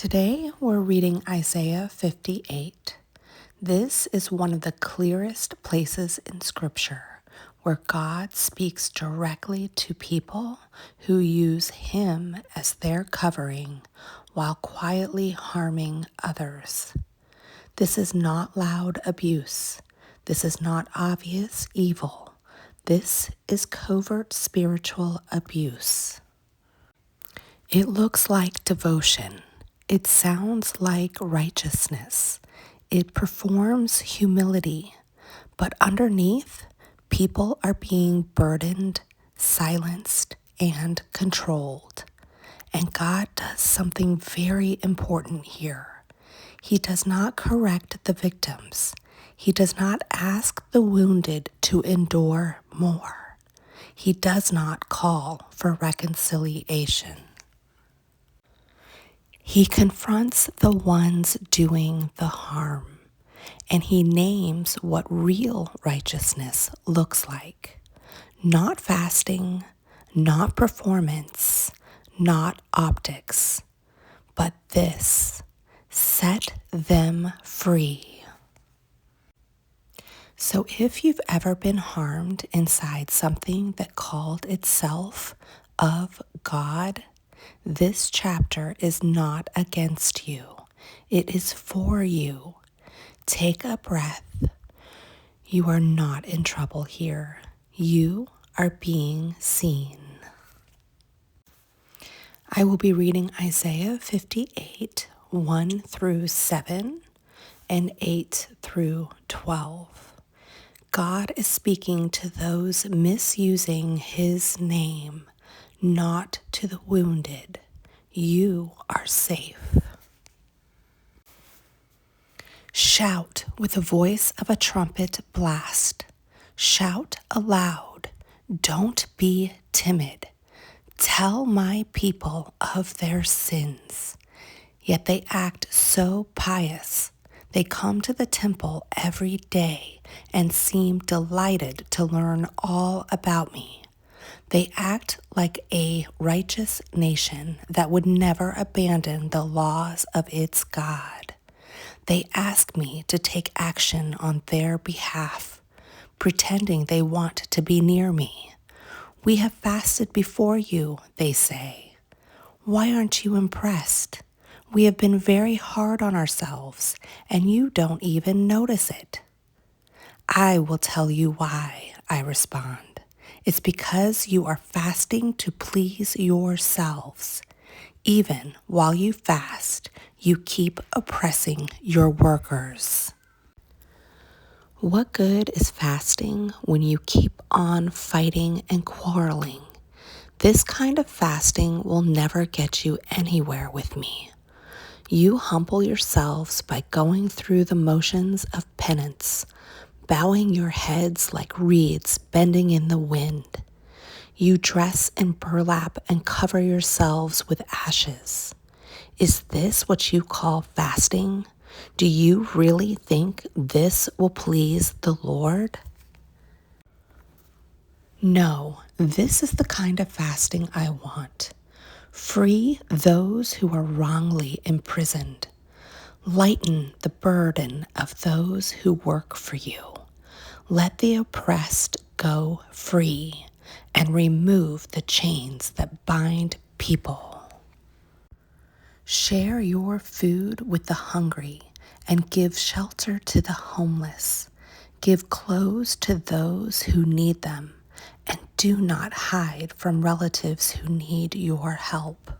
Today we're reading Isaiah 58. This is one of the clearest places in Scripture where God speaks directly to people who use Him as their covering while quietly harming others. This is not loud abuse. This is not obvious evil. This is covert spiritual abuse. It looks like devotion. It sounds like righteousness. It performs humility. But underneath, people are being burdened, silenced, and controlled. And God does something very important here. He does not correct the victims. He does not ask the wounded to endure more. He does not call for reconciliation. He confronts the ones doing the harm, and he names what real righteousness looks like. Not fasting, not performance, not optics, but this: set them free. So if you've ever been harmed inside something that called itself of God, this chapter is not against you. It is for you. Take a breath. You are not in trouble here. You are being seen. I will be reading Isaiah 58, 1 through 7 and 8 through 12. God is speaking to those misusing His name, not to the wounded. You are safe. Shout with the voice of a trumpet blast. Shout aloud. Don't be timid. Tell my people of their sins. Yet they act so pious. They come to the temple every day and seem delighted to learn all about me. They act like a righteous nation that would never abandon the laws of its God. They ask me to take action on their behalf, pretending they want to be near me. We have fasted before you, they say. Why aren't you impressed? We have been very hard on ourselves, and you don't even notice it. I will tell you why, I respond. It's because you are fasting to please yourselves. Even while you fast, you keep oppressing your workers. What good is fasting when you keep on fighting and quarreling? This kind of fasting will never get you anywhere with me. You humble yourselves by going through the motions of penance, bowing your heads like reeds bending in the wind. You dress in burlap and cover yourselves with ashes. Is this what you call fasting? Do you really think this will please the Lord? No, this is the kind of fasting I want. Free those who are wrongly imprisoned. Lighten the burden of those who work for you. Let the oppressed go free and remove the chains that bind people. Share your food with the hungry and give shelter to the homeless. Give clothes to those who need them, and do not hide from relatives who need your help.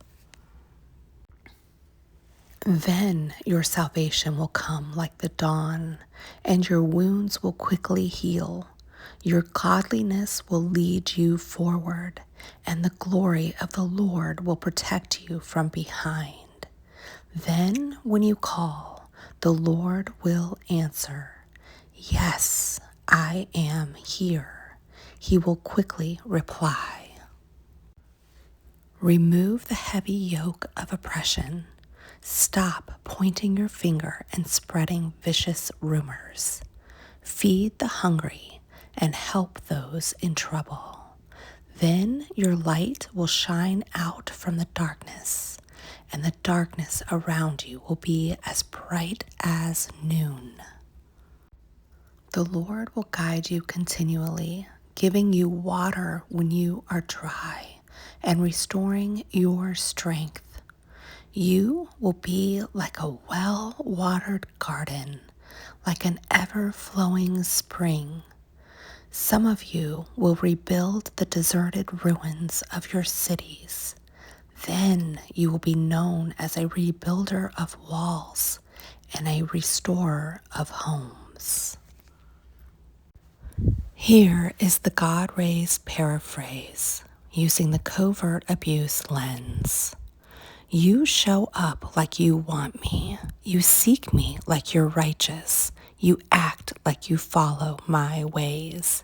Then your salvation will come like the dawn, and your wounds will quickly heal. Your godliness will lead you forward, and the glory of the Lord will protect you from behind. Then when you call, the Lord will answer. Yes, I am here. He will quickly reply. Remove the heavy yoke of oppression. Stop pointing your finger and spreading vicious rumors. Feed the hungry and help those in trouble. Then your light will shine out from the darkness, and the darkness around you will be as bright as noon. The Lord will guide you continually, giving you water when you are dry and restoring your strength. You will be like a well-watered garden, like an ever-flowing spring. Some of you will rebuild the deserted ruins of your cities. Then you will be known as a rebuilder of walls and a restorer of homes. Here is the God-raised paraphrase using the covert abuse lens. You show up like you want me. You seek me like you're righteous. You act like you follow my ways.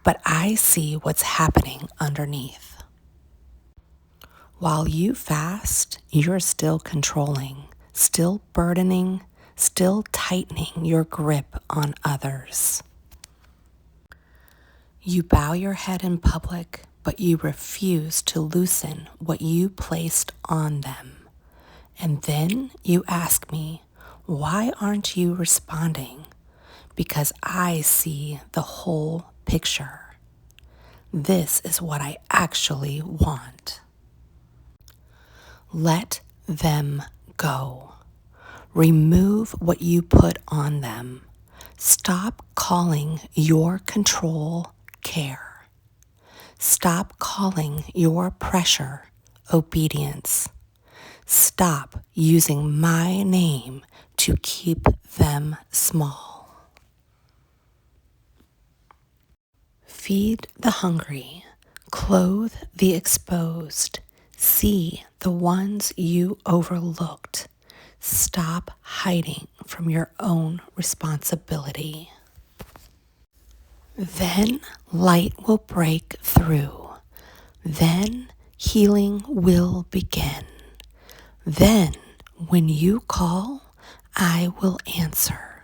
But I see what's happening underneath. While you fast, you're still controlling, still burdening, still tightening your grip on others. You bow your head in public, but you refuse to loosen what you placed on them. And then you ask me, why aren't you responding? Because I see the whole picture. This is what I actually want. Let them go. Remove what you put on them. Stop calling your control care. Stop calling your pressure obedience. Stop using my name to keep them small. Feed the hungry, clothe the exposed, see the ones you overlooked. Stop hiding from your own responsibility. Then light will break through. Then healing will begin. Then, when you call, I will answer.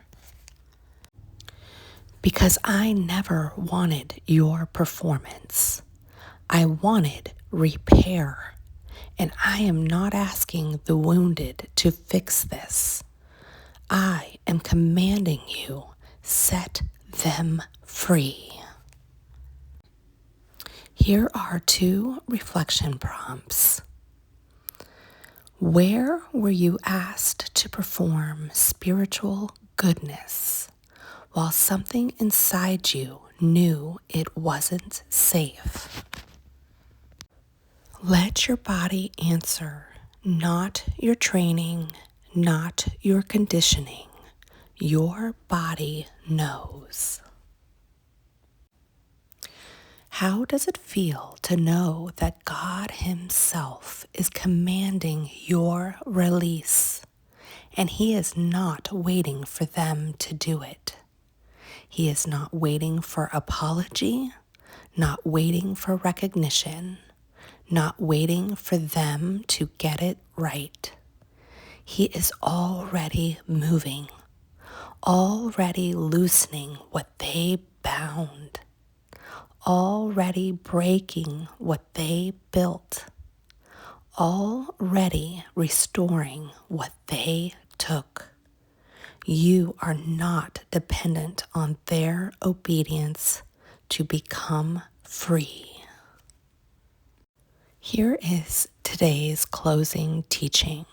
Because I never wanted your performance. I wanted repair. And I am not asking the wounded to fix this. I am commanding you, set them free. Here are 2 reflection prompts. Where were you asked to perform spiritual goodness while something inside you knew it wasn't safe? Let your body answer, not your training, not your conditioning. Your body knows. How does it feel to know that God Himself is commanding your release, and He is not waiting for them to do it? He is not waiting for apology, not waiting for recognition, not waiting for them to get it right. He is already moving, already loosening what they bound, already breaking what they built, already restoring what they took. You are not dependent on their obedience to become free. Here is today's closing teaching.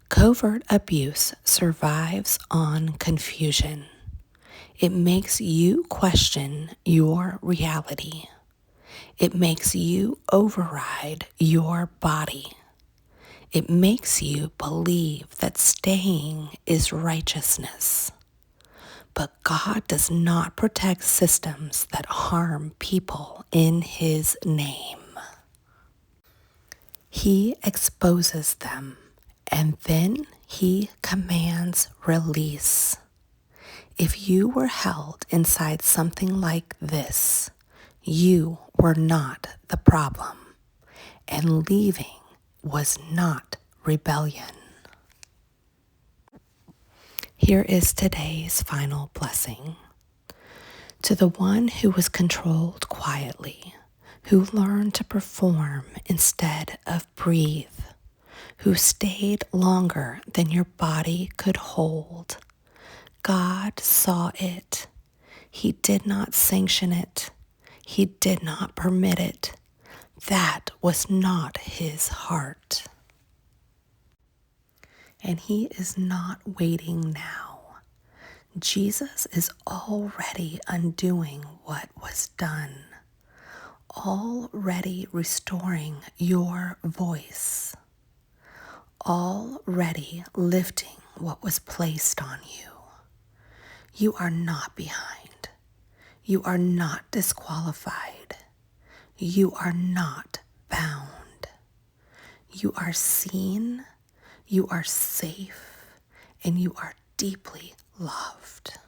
Covert abuse survives on confusion. It makes you question your reality. It makes you override your body. It makes you believe that staying is righteousness. But God does not protect systems that harm people in His name. He exposes them, and then He commands release. If you were held inside something like this, you were not the problem, and leaving was not rebellion. Here is today's final blessing. To the one who was controlled quietly, who learned to perform instead of breathe, who stayed longer than your body could hold. God saw it. He did not sanction it. He did not permit it. That was not his heart. And he is not waiting now. Jesus is already undoing what was done, already restoring your voice, already lifting what was placed on you. You are not behind. You are not disqualified. You are not bound. You are seen, you are safe, and you are deeply loved.